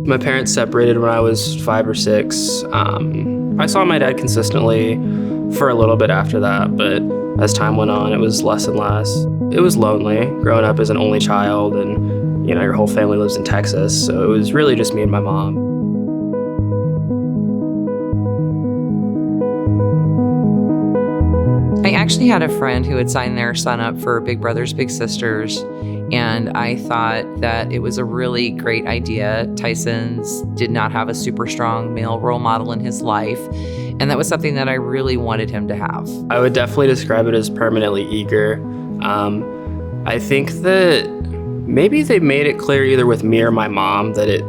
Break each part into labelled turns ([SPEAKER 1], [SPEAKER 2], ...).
[SPEAKER 1] My parents separated when I was 5 or 6. I saw my dad consistently for a little bit after that, but as time went on, it was less and less. It was lonely growing up as an only child, and your whole family lives in Texas, so it was really just me and my mom.
[SPEAKER 2] I actually had a friend who had signed their son up for Big Brothers Big Sisters, and I thought that it was a really great idea. Tyson's did not have a super strong male role model in his life, and that was something that I really wanted him to have.
[SPEAKER 1] I would definitely describe it as permanently eager. I think that maybe they made it clear either with me or my mom that it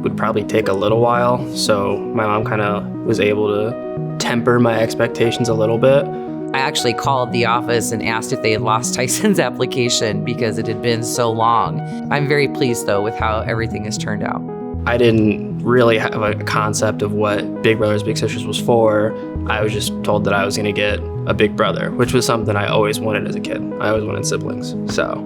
[SPEAKER 1] would probably take a little while, so my mom kind of was able to temper my expectations a little bit.
[SPEAKER 2] I actually called the office and asked if they had lost Tyson's application because it had been so long. I'm very pleased, though, with how everything has turned out.
[SPEAKER 1] I didn't really have a concept of what Big Brothers Big Sisters was for. I was just told that I was going to get a big brother, which was something I always wanted as a kid. I always wanted siblings, so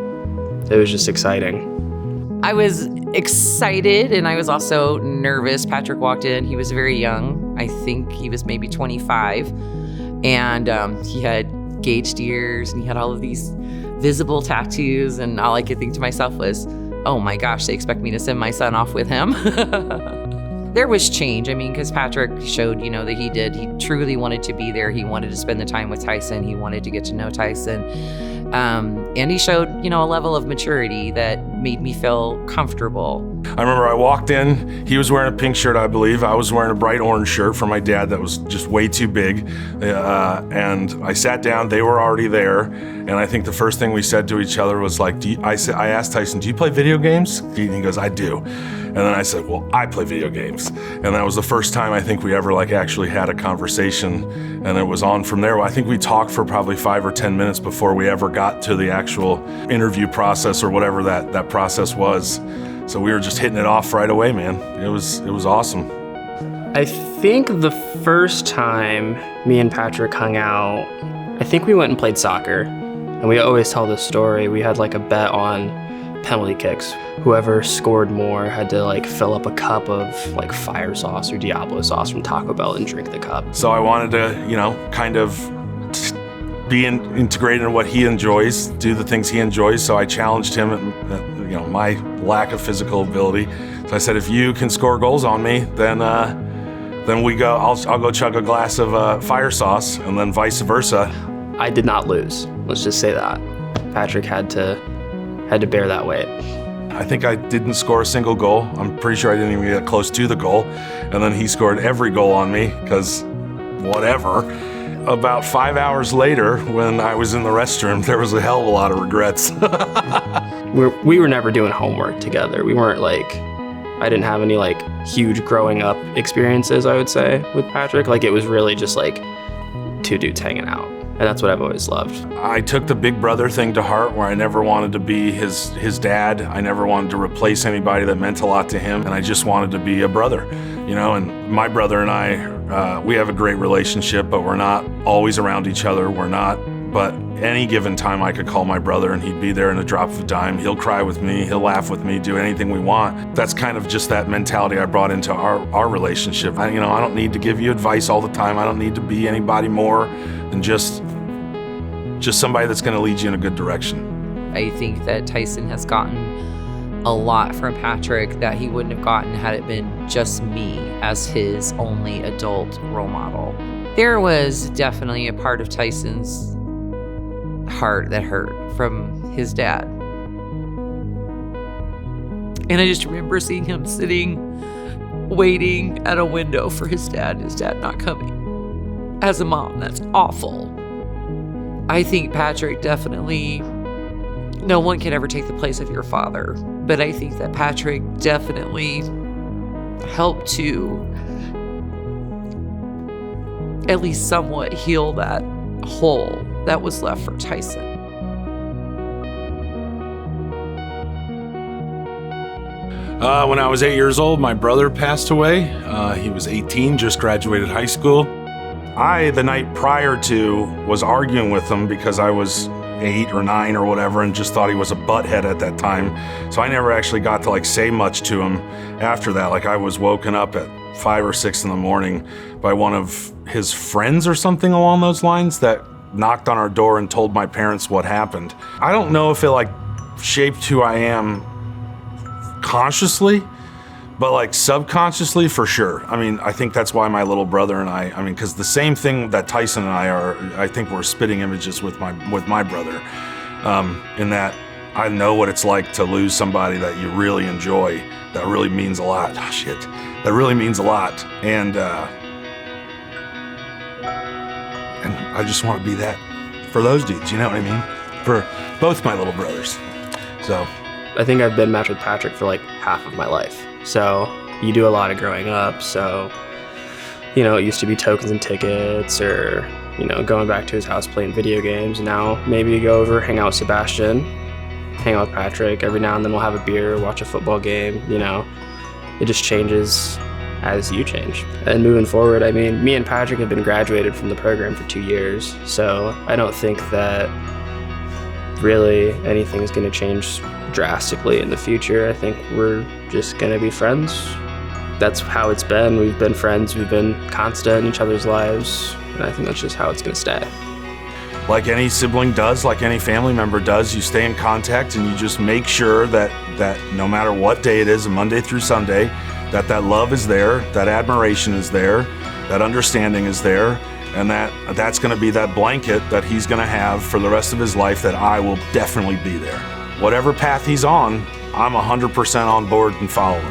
[SPEAKER 1] it was just exciting.
[SPEAKER 2] I was excited, and I was also nervous. Patrick walked in. He was very young. I think he was maybe 25. And he had gauged ears, and he had all of these visible tattoos, and all I could think to myself was, oh my gosh, they expect me to send my son off with him. There was change, because Patrick showed, that he truly wanted to be there. He wanted to spend the time with Tyson. He wanted to get to know Tyson. And he showed, a level of maturity that made me feel comfortable.
[SPEAKER 3] I remember I walked in, he was wearing a pink shirt, I believe. I was wearing a bright orange shirt for my dad that was just way too big. And I sat down, they were already there. And I think the first thing we said to each other was like, I asked Tyson, do you play video games? He goes, I do. And then I said, well, I play video games. And that was the first time I think we ever actually had a conversation, and it was on from there. I think we talked for probably 5 or 10 minutes before we ever got to the actual interview process or whatever that process was. So we were just hitting it off right away, man. It was awesome.
[SPEAKER 1] I think the first time me and Patrick hung out, I think we went and played soccer. And we always tell this story. We had a bet on penalty kicks. Whoever scored more had to fill up a cup of fire sauce or Diablo sauce from Taco Bell and drink the cup.
[SPEAKER 3] So I wanted to, kind of be integrated in what he enjoys, do the things he enjoys. So I challenged him at, my lack of physical ability. So I said, if you can score goals on me, then we go. I'll go chug a glass of fire sauce, and then vice versa.
[SPEAKER 1] I did not lose. Let's just say that. Patrick had to bear that weight.
[SPEAKER 3] I think I didn't score a single goal. I'm pretty sure I didn't even get close to the goal. And then he scored every goal on me, because whatever. About 5 hours later, when I was in the restroom, there was a hell of a lot of regrets.
[SPEAKER 1] We were never doing homework together. We weren't I didn't have any huge growing up experiences, I would say, with Patrick. It was really just two dudes hanging out. And that's what I've always loved. I
[SPEAKER 3] took the big brother thing to heart, where I never wanted to be his dad. I never wanted to replace anybody that meant a lot to him. And I just wanted to be a brother, and my brother and I, we have a great relationship, but we're not always around each other. We're not, but any given time I could call my brother and he'd be there in a drop of a dime. He'll cry with me, he'll laugh with me, do anything we want. That's kind of just that mentality I brought into our relationship. I don't need to give you advice all the time. I don't need to be anybody more than just somebody that's going to lead you in a good direction.
[SPEAKER 2] I think that Tyson has gotten a lot from Patrick that he wouldn't have gotten had it been just me as his only adult role model. There was definitely a part of Tyson's heart that hurt from his dad. And I just remember seeing him sitting, waiting at a window for his dad not coming. As a mom, that's awful. I think Patrick definitely, no one can ever take the place of your father, but I think that Patrick definitely helped to at least somewhat heal that hole that was left for Tyson.
[SPEAKER 3] When I was 8 years old, my brother passed away. He was 18, just graduated high school. The night prior to, was arguing with him because I was 8 or 9 or whatever, and just thought he was a butthead at that time. So I never actually got to like say much to him after that. Like I was woken up at 5 or 6 in the morning by one of his friends or something along those lines that knocked on our door and told my parents what happened. I don't know if it like shaped who I am consciously, but like subconsciously for sure. I mean, I think that's why my little brother and I mean, because the same thing that Tyson and I are, I think we're spitting images with my brother, in that I know what it's like to lose somebody that you really enjoy. That really means a lot. Oh, shit. That really means a lot. And I just want to be that for those dudes, you know what I mean? For both my little brothers. So
[SPEAKER 1] I think I've been matched with Patrick for like half of my life. So you do a lot of growing up. So, you know, it used to be tokens and tickets, or, you know, going back to his house playing video games. Now maybe you go over, hang out with Sebastian, hang out with Patrick. Every now and then we'll have a beer, watch a football game, you know. It just changes as you change. And moving forward, I mean, me and Patrick have been graduated from the program for 2 years. So I don't think that really anything is going to change drastically in the future. I think we're just going to be friends. That's how it's been. We've been friends. We've been constant in each other's lives. And I think that's just how it's going to stay.
[SPEAKER 3] Like any sibling does, like any family member does, you stay in contact and you just make sure that no matter what day it is, Monday through Sunday, that love is there, that admiration is there, that understanding is there, and that's going to be that blanket that he's going to have for the rest of his life, that I will definitely be there. Whatever path he's on, I'm 100% on board and following.